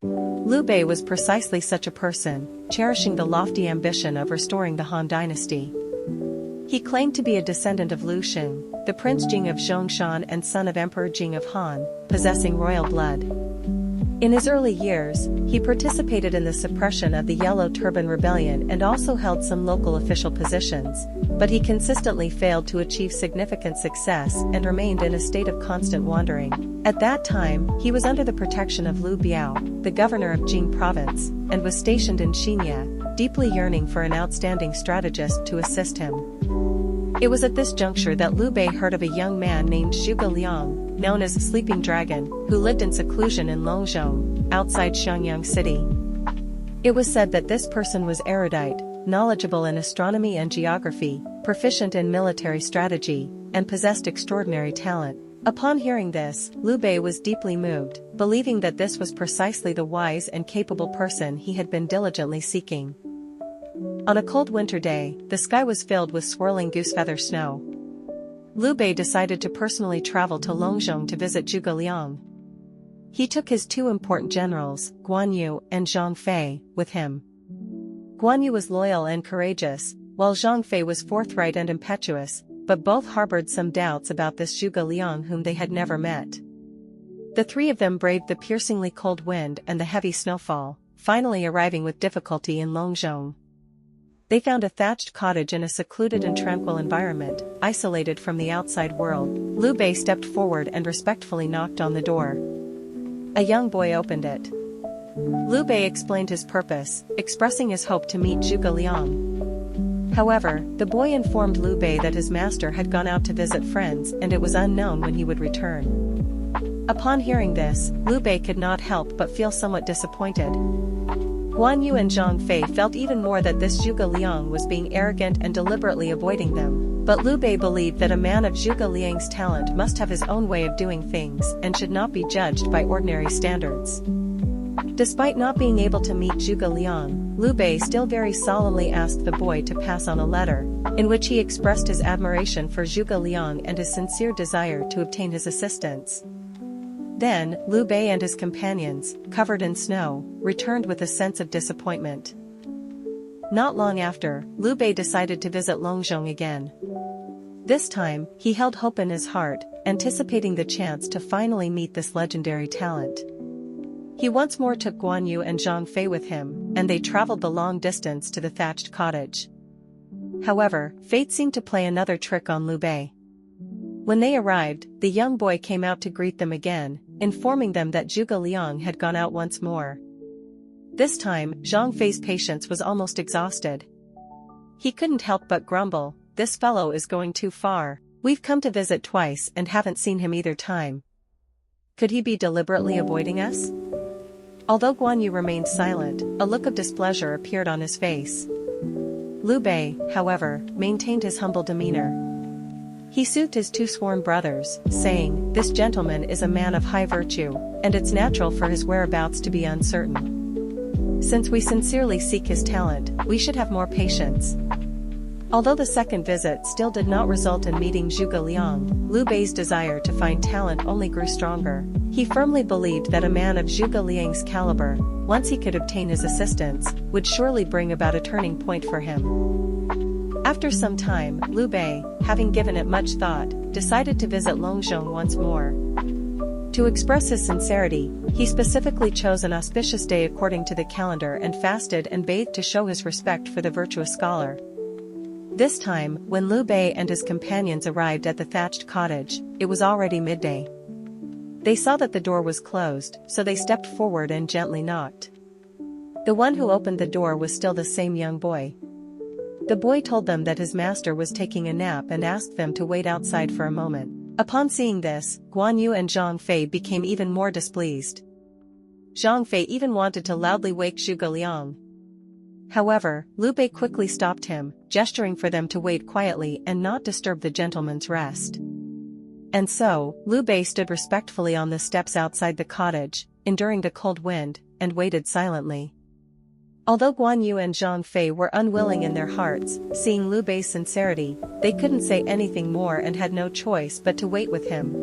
Liu Bei was precisely such a person, cherishing the lofty ambition of restoring the Han dynasty. He claimed to be a descendant of Lu Xing, the Prince Jing of Zhongshan and son of Emperor Jing of Han, possessing royal blood. In his early years, he participated in the suppression of the Yellow Turban Rebellion and also held some local official positions, but he consistently failed to achieve significant success and remained in a state of constant wandering. At that time, he was under the protection of Liu Biao, the governor of Jing province, and was stationed in Xinya, deeply yearning for an outstanding strategist to assist him. It was at this juncture that Liu Bei heard of a young man named Zhuge Liang, known as Sleeping Dragon, who lived in seclusion in Longzhong, outside Xiangyang City. It was said that this person was erudite, knowledgeable in astronomy and geography, proficient in military strategy, and possessed extraordinary talent. Upon hearing this, Liu Bei was deeply moved, believing that this was precisely the wise and capable person he had been diligently seeking. On a cold winter day, the sky was filled with swirling goosefeather snow. Liu Bei decided to personally travel to Longzhong to visit Zhuge Liang. He took his two important generals, Guan Yu and Zhang Fei, with him. Guan Yu was loyal and courageous, while Zhang Fei was forthright and impetuous, but both harbored some doubts about this Zhuge Liang whom they had never met. The three of them braved the piercingly cold wind and the heavy snowfall, finally arriving with difficulty in Longzhong. They found a thatched cottage in a secluded and tranquil environment, isolated from the outside world. Liu Bei stepped forward and respectfully knocked on the door. A young boy opened it. Liu Bei explained his purpose, expressing his hope to meet Zhuge Liang. However, the boy informed Liu Bei that his master had gone out to visit friends and it was unknown when he would return. Upon hearing this, Liu Bei could not help but feel somewhat disappointed. Guan Yu and Zhang Fei felt even more that this Zhuge Liang was being arrogant and deliberately avoiding them, but Liu Bei believed that a man of Zhuge Liang's talent must have his own way of doing things and should not be judged by ordinary standards. Despite not being able to meet Zhuge Liang, Liu Bei still very solemnly asked the boy to pass on a letter, in which he expressed his admiration for Zhuge Liang and his sincere desire to obtain his assistance. Then, Liu Bei and his companions, covered in snow, returned with a sense of disappointment. Not long after, Liu Bei decided to visit Longzhong again. This time, he held hope in his heart, anticipating the chance to finally meet this legendary talent. He once more took Guan Yu and Zhang Fei with him, and they traveled the long distance to the thatched cottage. However, fate seemed to play another trick on Liu Bei. When they arrived, the young boy came out to greet them again, informing them that Zhuge Liang had gone out once more. This time, Zhang Fei's patience was almost exhausted. He couldn't help but grumble, "This fellow is going too far. We've come to visit twice and haven't seen him either time. Could he be deliberately avoiding us?" Although Guan Yu remained silent, a look of displeasure appeared on his face. Liu Bei, however, maintained his humble demeanor. He soothed his two sworn brothers, saying, "This gentleman is a man of high virtue, and it's natural for his whereabouts to be uncertain. Since we sincerely seek his talent, we should have more patience." Although the second visit still did not result in meeting Zhuge Liang, Liu Bei's desire to find talent only grew stronger. He firmly believed that a man of Zhuge Liang's caliber, once he could obtain his assistance, would surely bring about a turning point for him. After some time, Liu Bei, having given it much thought, decided to visit Longzhong once more. To express his sincerity, he specifically chose an auspicious day according to the calendar and fasted and bathed to show his respect for the virtuous scholar. This time, when Liu Bei and his companions arrived at the thatched cottage, it was already midday. They saw that the door was closed, so they stepped forward and gently knocked. The one who opened the door was still the same young boy. The boy told them that his master was taking a nap and asked them to wait outside for a moment. Upon seeing this, Guan Yu and Zhang Fei became even more displeased. Zhang Fei even wanted to loudly wake Zhuge Liang. However, Liu Bei quickly stopped him, gesturing for them to wait quietly and not disturb the gentleman's rest. And so, Liu Bei stood respectfully on the steps outside the cottage, enduring the cold wind, and waited silently. Although Guan Yu and Zhang Fei were unwilling in their hearts, seeing Liu Bei's sincerity, they couldn't say anything more and had no choice but to wait with him.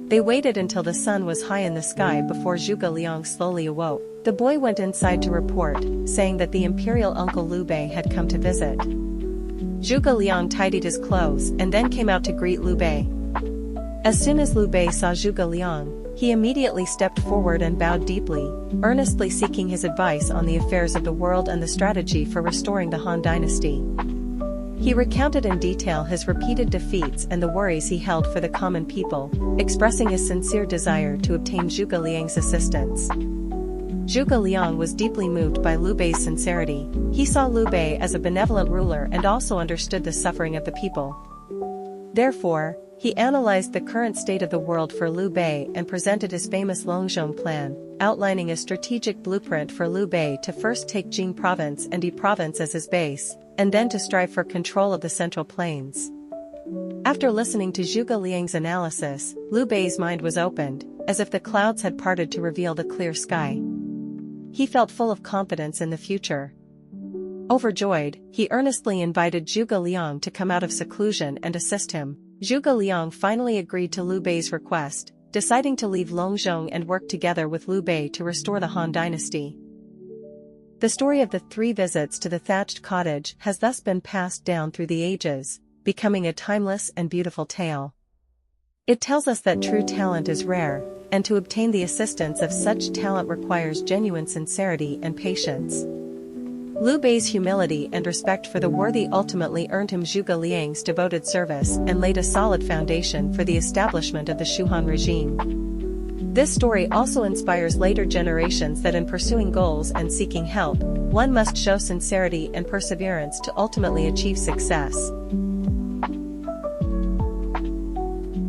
They waited until the sun was high in the sky before Zhuge Liang slowly awoke. The boy went inside to report, saying that the imperial uncle Liu Bei had come to visit. Zhuge Liang tidied his clothes and then came out to greet Liu Bei. As soon as Liu Bei saw Zhuge Liang, he immediately stepped forward and bowed deeply, earnestly seeking his advice on the affairs of the world and the strategy for restoring the Han dynasty. He recounted in detail his repeated defeats and the worries he held for the common people, expressing his sincere desire to obtain Zhuge Liang's assistance. Zhuge Liang was deeply moved by Liu Bei's sincerity. He saw Liu Bei as a benevolent ruler and also understood the suffering of the people. Therefore, he analyzed the current state of the world for Liu Bei and presented his famous Longzhong plan, outlining a strategic blueprint for Liu Bei to first take Jing province and Yi province as his base, and then to strive for control of the Central Plains. After listening to Zhuge Liang's analysis, Liu Bei's mind was opened, as if the clouds had parted to reveal the clear sky. He felt full of confidence in the future. Overjoyed, he earnestly invited Zhuge Liang to come out of seclusion and assist him. Zhuge Liang finally agreed to Liu Bei's request, deciding to leave Longzhong and work together with Liu Bei to restore the Han dynasty. The story of the 3 visits to the thatched cottage has thus been passed down through the ages, becoming a timeless and beautiful tale. It tells us that true talent is rare, and to obtain the assistance of such talent requires genuine sincerity and patience. Liu Bei's humility and respect for the worthy ultimately earned him Zhuge Liang's devoted service and laid a solid foundation for the establishment of the Shuhan regime. This story also inspires later generations that in pursuing goals and seeking help, one must show sincerity and perseverance to ultimately achieve success.